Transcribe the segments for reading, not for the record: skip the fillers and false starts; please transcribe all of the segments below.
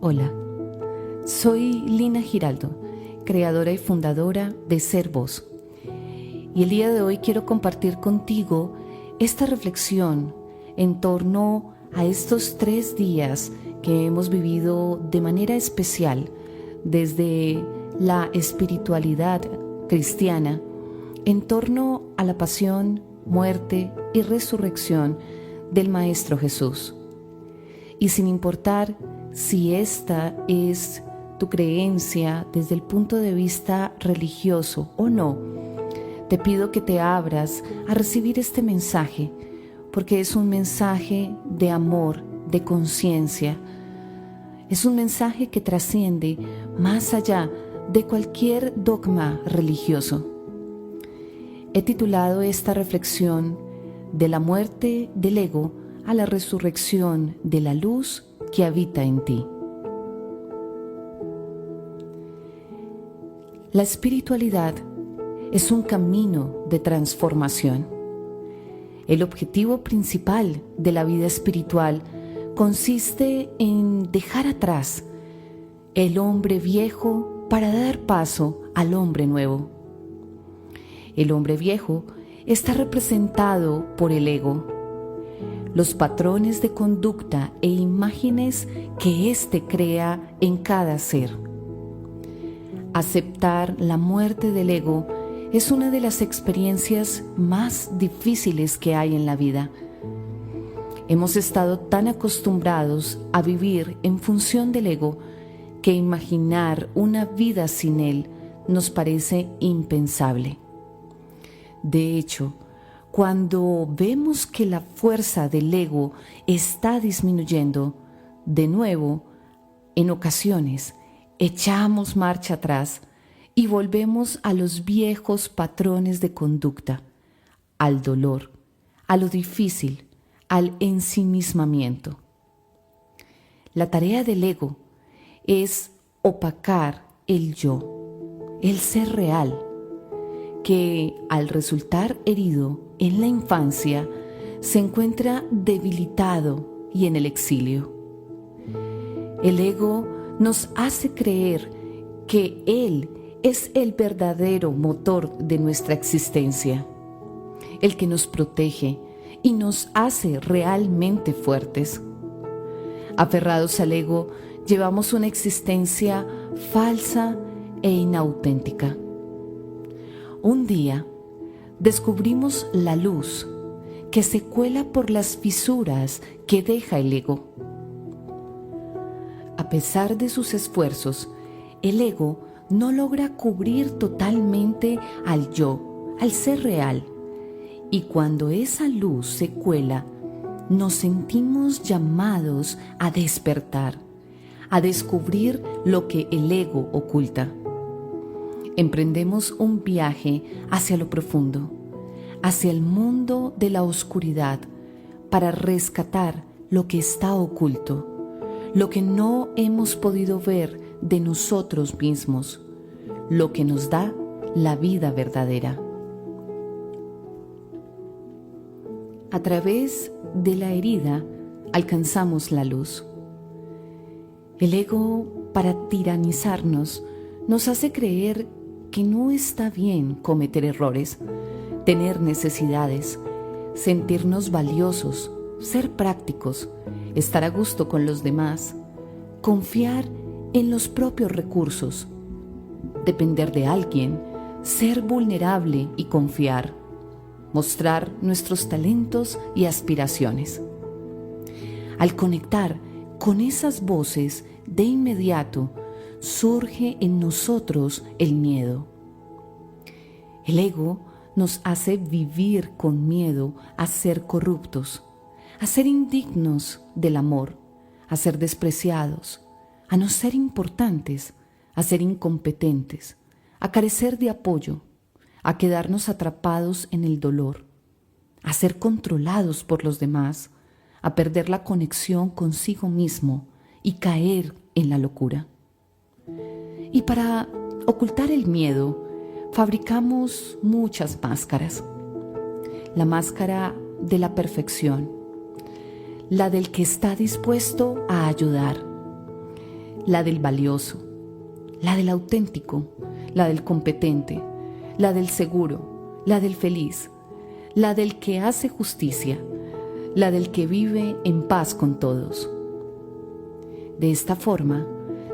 Hola, soy Lina Giraldo, creadora y fundadora de Ser Voz. Y el día de hoy quiero compartir contigo esta reflexión en torno a estos 3 días que hemos vivido de manera especial desde la espiritualidad cristiana en torno a la pasión, muerte y resurrección del Maestro Jesús. Y sin importar si esta es tu creencia desde el punto de vista religioso o no, te pido que te abras a recibir este mensaje, porque es un mensaje de amor, de conciencia. Es un mensaje que trasciende más allá de cualquier dogma religioso. He titulado esta reflexión de la muerte del ego a la resurrección de la luz que habita en ti. La espiritualidad es un camino de transformación. El objetivo principal de la vida espiritual consiste en dejar atrás el hombre viejo para dar paso al hombre nuevo. El hombre viejo está representado por el ego, los patrones de conducta e imágenes que éste crea en cada ser. Aceptar la muerte del ego es una de las experiencias más difíciles que hay en la vida. Hemos estado tan acostumbrados a vivir en función del ego que imaginar una vida sin él nos parece impensable. De hecho, cuando vemos que la fuerza del ego está disminuyendo, de nuevo, en ocasiones, echamos marcha atrás y volvemos a los viejos patrones de conducta, al dolor, a lo difícil, al ensimismamiento. La tarea del ego es opacar el yo, el ser real, que al resultar herido en la infancia se encuentra debilitado y en el exilio. El ego nos hace creer que él es el verdadero motor de nuestra existencia, el que nos protege y nos hace realmente fuertes. Aferrados al ego, llevamos una existencia falsa e inauténtica. Un día descubrimos la luz que se cuela por las fisuras que deja el ego. A pesar de sus esfuerzos, el ego no logra cubrir totalmente al yo, al ser real. Y cuando esa luz se cuela, nos sentimos llamados a despertar, a descubrir lo que el ego oculta. Emprendemos un viaje hacia lo profundo, hacia el mundo de la oscuridad, para rescatar lo que está oculto, lo que no hemos podido ver de nosotros mismos, lo que nos da la vida verdadera. A través de la herida alcanzamos la luz. El ego, para tiranizarnos, nos hace creer que no está bien cometer errores, tener necesidades, sentirnos valiosos, ser prácticos, estar a gusto con los demás, confiar en los propios recursos, depender de alguien, ser vulnerable y confiar, mostrar nuestros talentos y aspiraciones. Al conectar con esas voces, de inmediato surge en nosotros el miedo. El ego nos hace vivir con miedo a ser corruptos, a ser indignos del amor, a ser despreciados, a no ser importantes, a ser incompetentes, a carecer de apoyo, a quedarnos atrapados en el dolor, a ser controlados por los demás, a perder la conexión consigo mismo y caer en la locura. Y para ocultar el miedo, fabricamos muchas máscaras. La máscara de la perfección, la del que está dispuesto a ayudar, la del valioso, la del auténtico, la del competente, la del seguro, la del feliz, la del que hace justicia, la del que vive en paz con todos. De esta forma,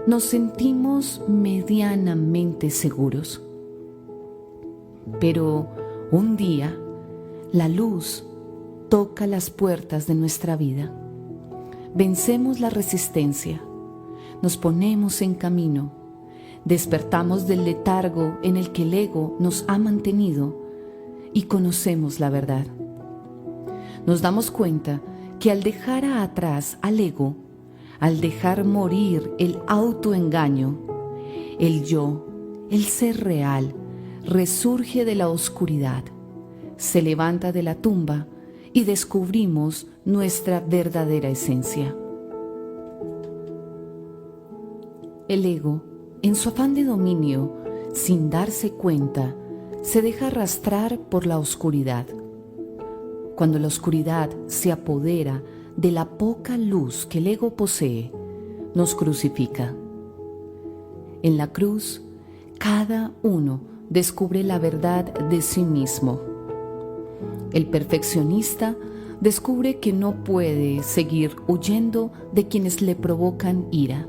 nos sentimos medianamente seguros. Pero un día, la luz toca las puertas de nuestra vida. Vencemos la resistencia, nos ponemos en camino, despertamos del letargo en el que el ego nos ha mantenido y conocemos la verdad. Nos damos cuenta que al dejar atrás al ego, al dejar morir el autoengaño, el yo, el ser real, resurge de la oscuridad, se levanta de la tumba y descubrimos nuestra verdadera esencia. El ego, en su afán de dominio, sin darse cuenta, se deja arrastrar por la oscuridad. Cuando la oscuridad se apodera de la poca luz que el ego posee, nos crucifica. En la cruz, cada uno descubre la verdad de sí mismo. El perfeccionista descubre que no puede seguir huyendo de quienes le provocan ira,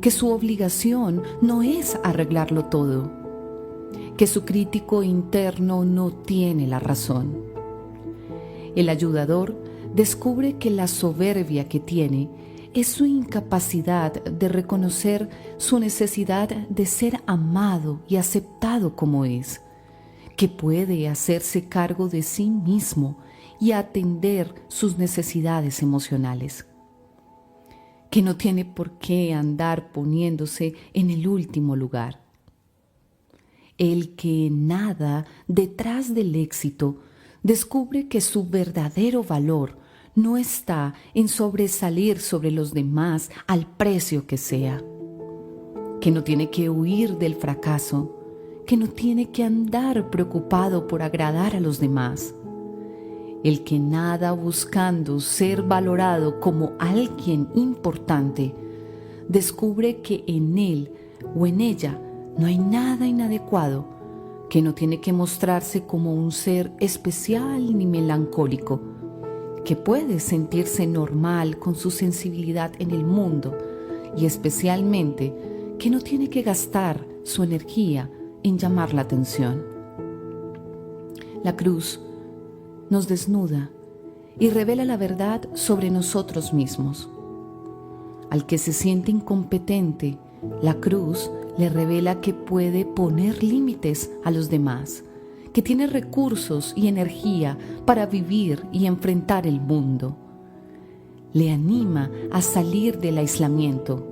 que su obligación no es arreglarlo todo, que su crítico interno no tiene la razón. El ayudador descubre que la soberbia que tiene es su incapacidad de reconocer su necesidad de ser amado y aceptado como es, que puede hacerse cargo de sí mismo y atender sus necesidades emocionales, que no tiene por qué andar poniéndose en el último lugar. El que nada detrás del éxito descubre que su verdadero valor no está en sobresalir sobre los demás al precio que sea, que no tiene que huir del fracaso, que no tiene que andar preocupado por agradar a los demás. El que nada buscando ser valorado como alguien importante, descubre que en él o en ella no hay nada inadecuado, que no tiene que mostrarse como un ser especial ni melancólico, que puede sentirse normal con su sensibilidad en el mundo y especialmente que no tiene que gastar su energía en llamar la atención. La cruz nos desnuda y revela la verdad sobre nosotros mismos. Al que se siente incompetente, la cruz le revela que puede poner límites a los demás, que tiene recursos y energía para vivir y enfrentar el mundo. Le anima a salir del aislamiento.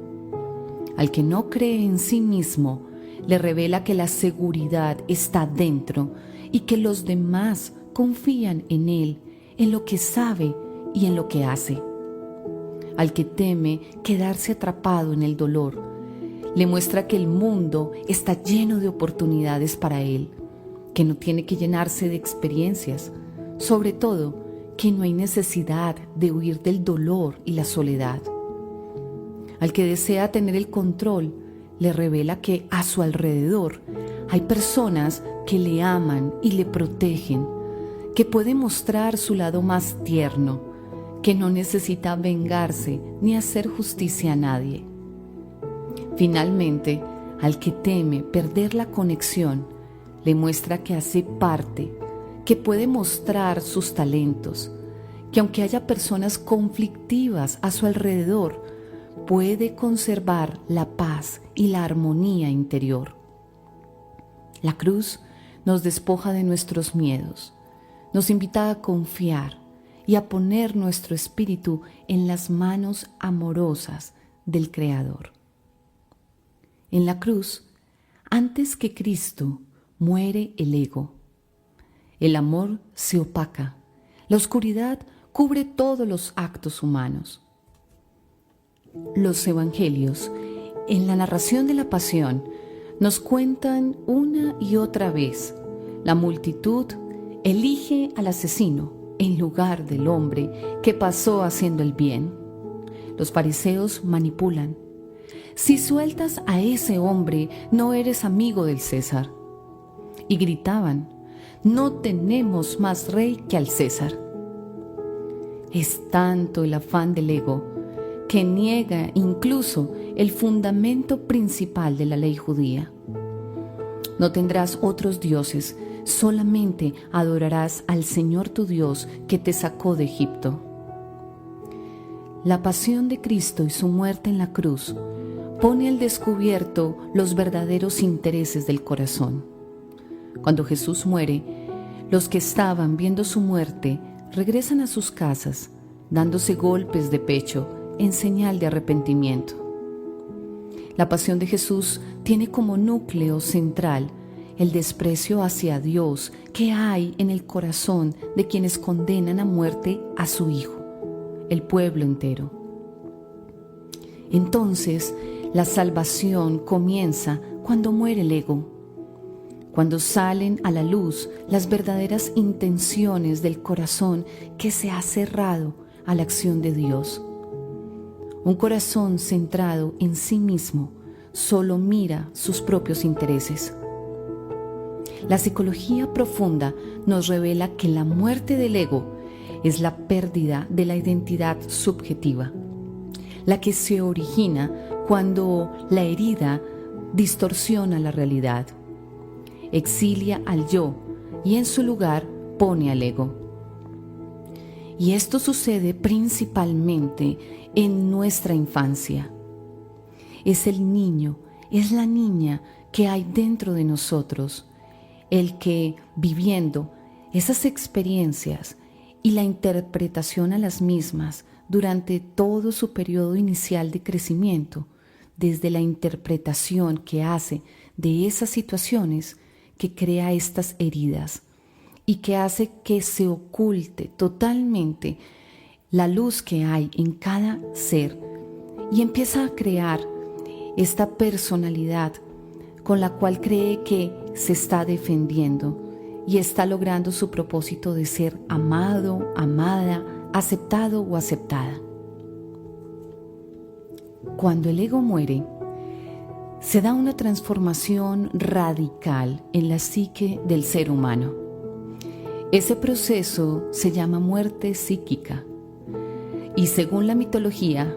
Al que no cree en sí mismo, le revela que la seguridad está dentro y que los demás confían en él, en lo que sabe y en lo que hace. Al que teme quedarse atrapado en el dolor, le muestra que el mundo está lleno de oportunidades para él, que no tiene que llenarse de experiencias, sobre todo que no hay necesidad de huir del dolor y la soledad. Al que desea tener el control, le revela que a su alrededor hay personas que le aman y le protegen, que puede mostrar su lado más tierno, que no necesita vengarse ni hacer justicia a nadie. Finalmente, al que teme perder la conexión, le muestra que hace parte, que puede mostrar sus talentos, que aunque haya personas conflictivas a su alrededor, puede conservar la paz y la armonía interior. La cruz nos despoja de nuestros miedos, nos invita a confiar y a poner nuestro espíritu en las manos amorosas del Creador. En la cruz, antes que Cristo, muere el ego. El amor se opaca, la oscuridad cubre todos los actos humanos. Los evangelios, en la narración de la pasión, nos cuentan una y otra vez, la multitud elige al asesino en lugar del hombre que pasó haciendo el bien. Los fariseos manipulan. Si sueltas a ese hombre, no eres amigo del César. Y gritaban, no tenemos más rey que al César. Es tanto el afán del ego que niega incluso el fundamento principal de la ley judía. No tendrás otros dioses, solamente adorarás al Señor tu Dios que te sacó de Egipto. La pasión de Cristo y su muerte en la cruz pone al descubierto los verdaderos intereses del corazón. Cuando Jesús muere, los que estaban viendo su muerte regresan a sus casas, dándose golpes de pecho en señal de arrepentimiento. La pasión de Jesús tiene como núcleo central el desprecio hacia Dios que hay en el corazón de quienes condenan a muerte a su Hijo, el pueblo entero. Entonces, la salvación comienza cuando muere el ego, cuando salen a la luz las verdaderas intenciones del corazón que se ha cerrado a la acción de Dios. Un corazón centrado en sí mismo solo mira sus propios intereses. La psicología profunda nos revela que la muerte del ego es la pérdida de la identidad subjetiva, la que se origina cuando la herida distorsiona la realidad, exilia al yo y en su lugar pone al ego. Y esto sucede principalmente en nuestra infancia. Es el niño, es la niña que hay dentro de nosotros, el que, viviendo esas experiencias y la interpretación a las mismas durante todo su periodo inicial de crecimiento, desde la interpretación que hace de esas situaciones, que crea estas heridas y que hace que se oculte totalmente la luz que hay en cada ser y empieza a crear esta personalidad con la cual cree que se está defendiendo y está logrando su propósito de ser amado, amada, aceptado o aceptada. Cuando el ego muere, se da una transformación radical en la psique del ser humano. Ese proceso se llama muerte psíquica y según la mitología,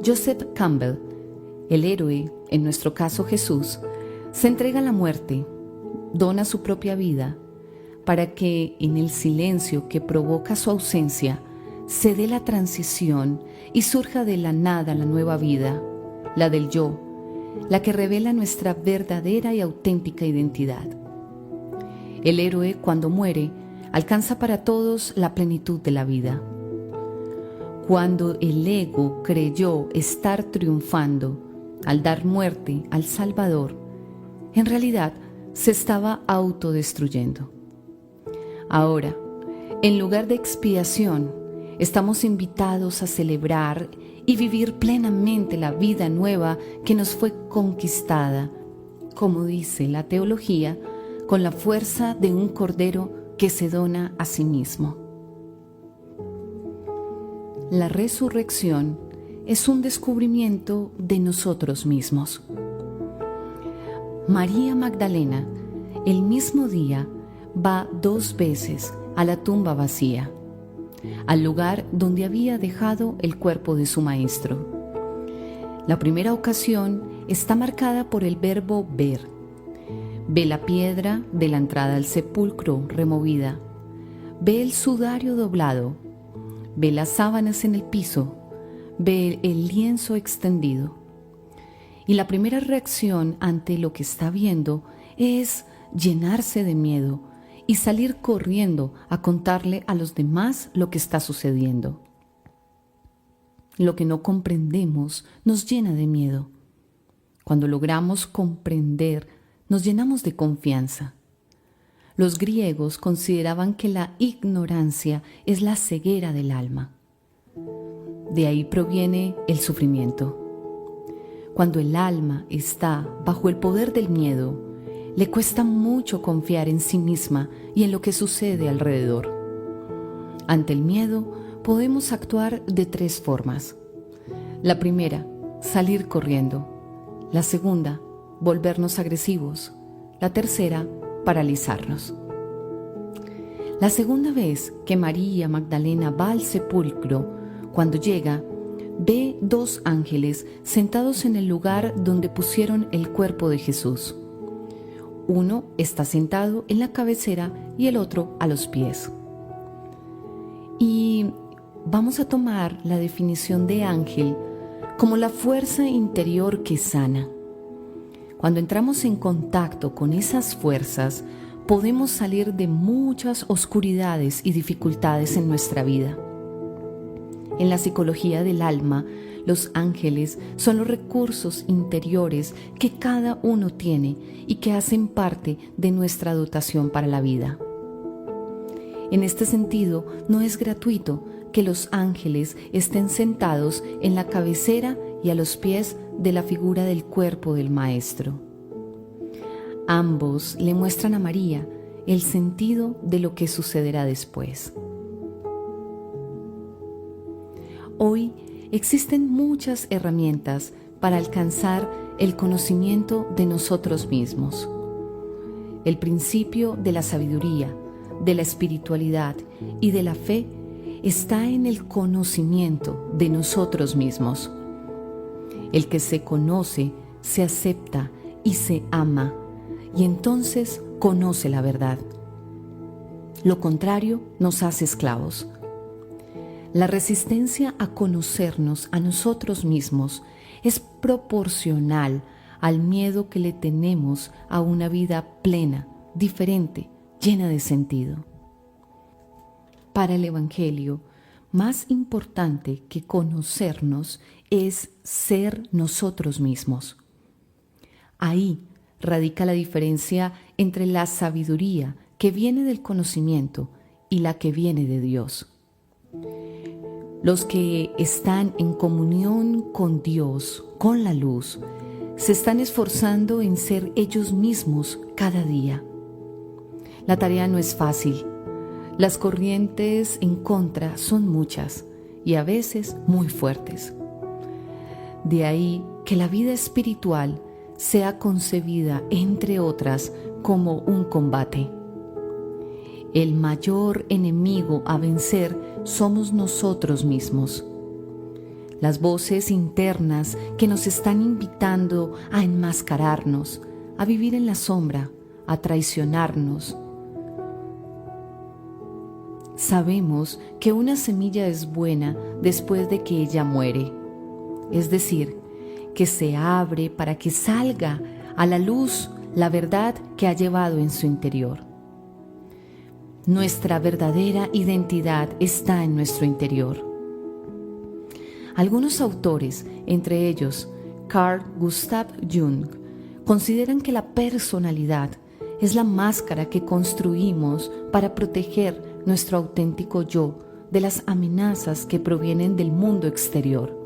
Joseph Campbell, el héroe, en nuestro caso Jesús, se entrega a la muerte, dona su propia vida para que en el silencio que provoca su ausencia se dé la transición y surja de la nada la nueva vida, la del yo, la que revela nuestra verdadera y auténtica identidad. El héroe, cuando muere, alcanza para todos la plenitud de la vida. Cuando el ego creyó estar triunfando al dar muerte al Salvador, en realidad se estaba autodestruyendo. Ahora, en lugar de expiación, estamos invitados a celebrar y vivir plenamente la vida nueva que nos fue conquistada, como dice la teología, con la fuerza de un cordero que se dona a sí mismo. La resurrección es un descubrimiento de nosotros mismos. María Magdalena, el mismo día, va 2 veces a la tumba vacía, al lugar donde había dejado el cuerpo de su maestro. La primera ocasión está marcada por el verbo ver. Ve la piedra de la entrada al sepulcro removida, ve el sudario doblado, ve las sábanas en el piso, ve el lienzo extendido. Y la primera reacción ante lo que está viendo es llenarse de miedo y salir corriendo a contarle a los demás lo que está sucediendo. Lo que no comprendemos nos llena de miedo. Cuando logramos comprender, nos llenamos de confianza. Los griegos consideraban que la ignorancia es la ceguera del alma. De ahí proviene el sufrimiento. Cuando el alma está bajo el poder del miedo, le cuesta mucho confiar en sí misma y en lo que sucede alrededor. Ante el miedo, podemos actuar de 3 formas. La primera, salir corriendo. La segunda, volvernos agresivos. La tercera, paralizarnos. La segunda vez que María Magdalena va al sepulcro, cuando llega, ve 2 ángeles sentados en el lugar donde pusieron el cuerpo de Jesús. Uno está sentado en la cabecera y el otro a los pies. Y vamos a tomar la definición de ángel como la fuerza interior que sana. Cuando entramos en contacto con esas fuerzas, podemos salir de muchas oscuridades y dificultades en nuestra vida. En la psicología del alma, los ángeles son los recursos interiores que cada uno tiene y que hacen parte de nuestra dotación para la vida. En este sentido, no es gratuito que los ángeles estén sentados en la cabecera y a los pies de la figura del cuerpo del Maestro. Ambos le muestran a María el sentido de lo que sucederá después. Hoy existen muchas herramientas para alcanzar el conocimiento de nosotros mismos. El principio de la sabiduría, de la espiritualidad y de la fe está en el conocimiento de nosotros mismos. El que se conoce, se acepta y se ama, y entonces conoce la verdad. Lo contrario nos hace esclavos. La resistencia a conocernos a nosotros mismos es proporcional al miedo que le tenemos a una vida plena, diferente, llena de sentido. Para el Evangelio, más importante que conocernos es ser nosotros mismos. Ahí radica la diferencia entre la sabiduría que viene del conocimiento y la que viene de Dios. Los que están en comunión con Dios, con la luz, se están esforzando en ser ellos mismos cada día. La tarea no es fácil. Las corrientes en contra son muchas y a veces muy fuertes. De ahí que la vida espiritual sea concebida, entre otras, como un combate. El mayor enemigo a vencer somos nosotros mismos. Las voces internas que nos están invitando a enmascararnos, a vivir en la sombra, a traicionarnos. Sabemos que una semilla es buena después de que ella muere, es decir, que se abre para que salga a la luz la verdad que ha llevado en su interior. Nuestra verdadera identidad está en nuestro interior. Algunos autores, entre ellos Carl Gustav Jung, consideran que la personalidad es la máscara que construimos para proteger nuestro auténtico yo de las amenazas que provienen del mundo exterior.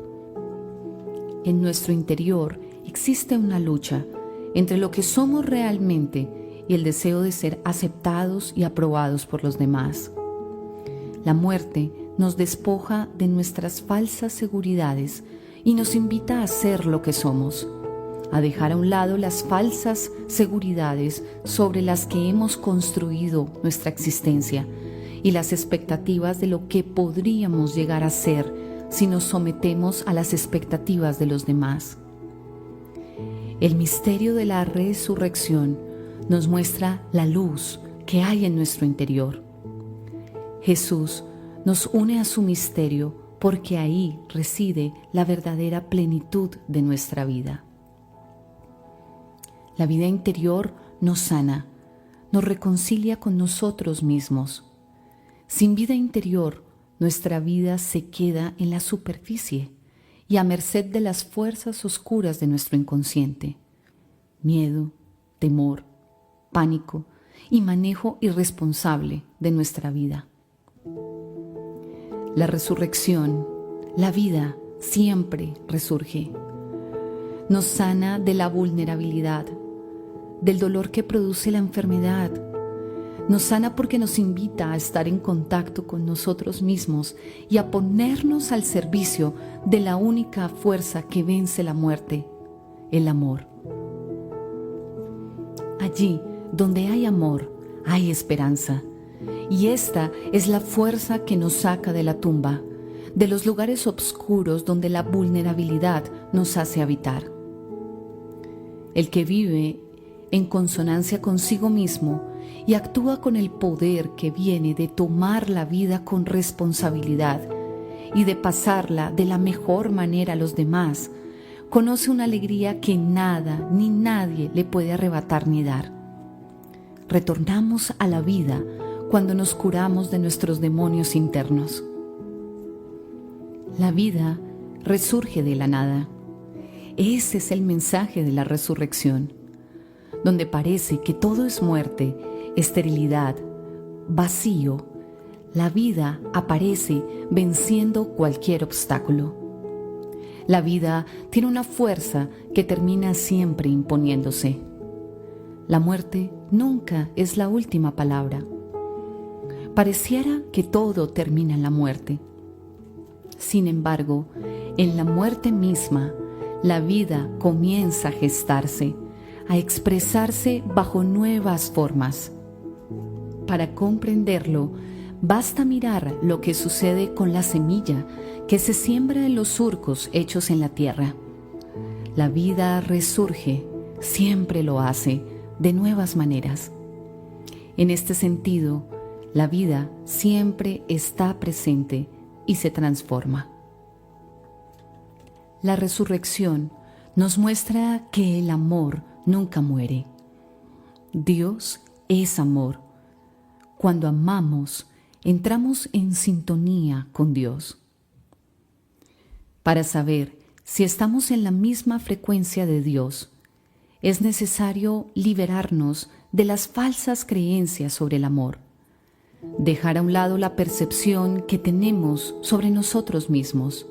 En nuestro interior existe una lucha entre lo que somos realmente y el deseo de ser aceptados y aprobados por los demás. La muerte nos despoja de nuestras falsas seguridades y nos invita a ser lo que somos, a dejar a un lado las falsas seguridades sobre las que hemos construido nuestra existencia y las expectativas de lo que podríamos llegar a ser si nos sometemos a las expectativas de los demás. El misterio de la resurrección nos muestra la luz que hay en nuestro interior. Jesús nos une a su misterio porque ahí reside la verdadera plenitud de nuestra vida. La vida interior nos sana, nos reconcilia con nosotros mismos. Sin vida interior, nuestra vida se queda en la superficie y a merced de las fuerzas oscuras de nuestro inconsciente. Miedo, temor, pánico y manejo irresponsable de nuestra vida. La resurrección, la vida, siempre resurge. Nos sana de la vulnerabilidad, del dolor que produce la enfermedad. Nos sana porque nos invita a estar en contacto con nosotros mismos y a ponernos al servicio de la única fuerza que vence la muerte, el amor. Allí donde hay amor, hay esperanza. Y esta es la fuerza que nos saca de la tumba, de los lugares oscuros donde la vulnerabilidad nos hace habitar. El que vive en consonancia consigo mismo y actúa con el poder que viene de tomar la vida con responsabilidad y de pasarla de la mejor manera a los demás, conoce una alegría que nada ni nadie le puede arrebatar ni dar. Retornamos a la vida cuando nos curamos de nuestros demonios internos. La vida resurge de la nada. Ese es el mensaje de la resurrección, donde parece que todo es muerte, esterilidad, vacío. La vida aparece venciendo cualquier obstáculo. La vida tiene una fuerza que termina siempre imponiéndose. La muerte nunca es la última palabra. Pareciera que todo termina en la muerte. Sin embargo, en la muerte misma, la vida comienza a gestarse, a expresarse bajo nuevas formas. Para comprenderlo, basta mirar lo que sucede con la semilla que se siembra en los surcos hechos en la tierra. La vida resurge, siempre lo hace, de nuevas maneras. En este sentido, la vida siempre está presente y se transforma. La resurrección nos muestra que el amor nunca muere. Dios es amor. Cuando amamos, entramos en sintonía con Dios. Para saber si estamos en la misma frecuencia de Dios, es necesario liberarnos de las falsas creencias sobre el amor, dejar a un lado la percepción que tenemos sobre nosotros mismos,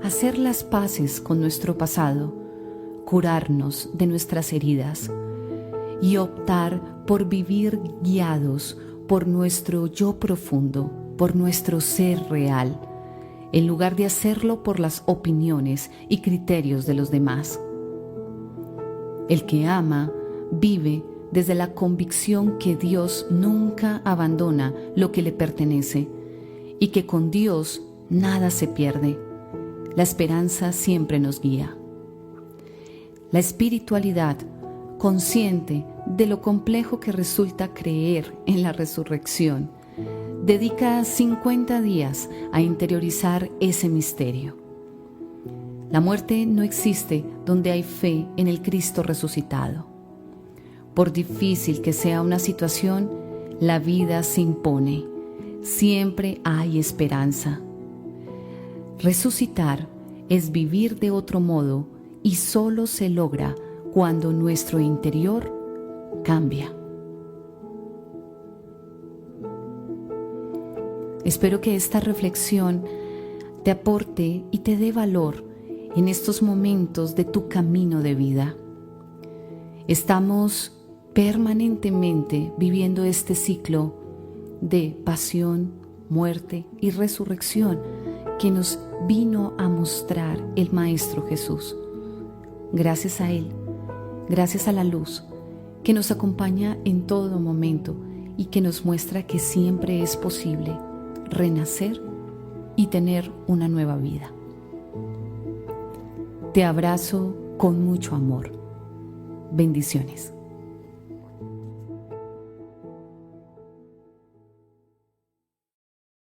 hacer las paces con nuestro pasado, curarnos de nuestras heridas y optar por vivir guiados por nuestro yo profundo, por nuestro ser real, en lugar de hacerlo por las opiniones y criterios de los demás. El que ama vive desde la convicción que Dios nunca abandona lo que le pertenece y que con Dios nada se pierde. La esperanza siempre nos guía. La espiritualidad, consciente de lo complejo que resulta creer en la resurrección, dedica 50 días a interiorizar ese misterio. La muerte no existe donde hay fe en el Cristo resucitado. Por difícil que sea una situación, la vida se impone. Siempre hay esperanza. Resucitar es vivir de otro modo y solo se logra cuando nuestro interior cambia. Espero que esta reflexión te aporte y te dé valor en estos momentos de tu camino de vida. Estamos permanentemente viviendo este ciclo de pasión, muerte y resurrección que nos vino a mostrar el Maestro Jesús. Gracias a Él, gracias a la luz que nos acompaña en todo momento y que nos muestra que siempre es posible renacer y tener una nueva vida. Te abrazo con mucho amor. Bendiciones.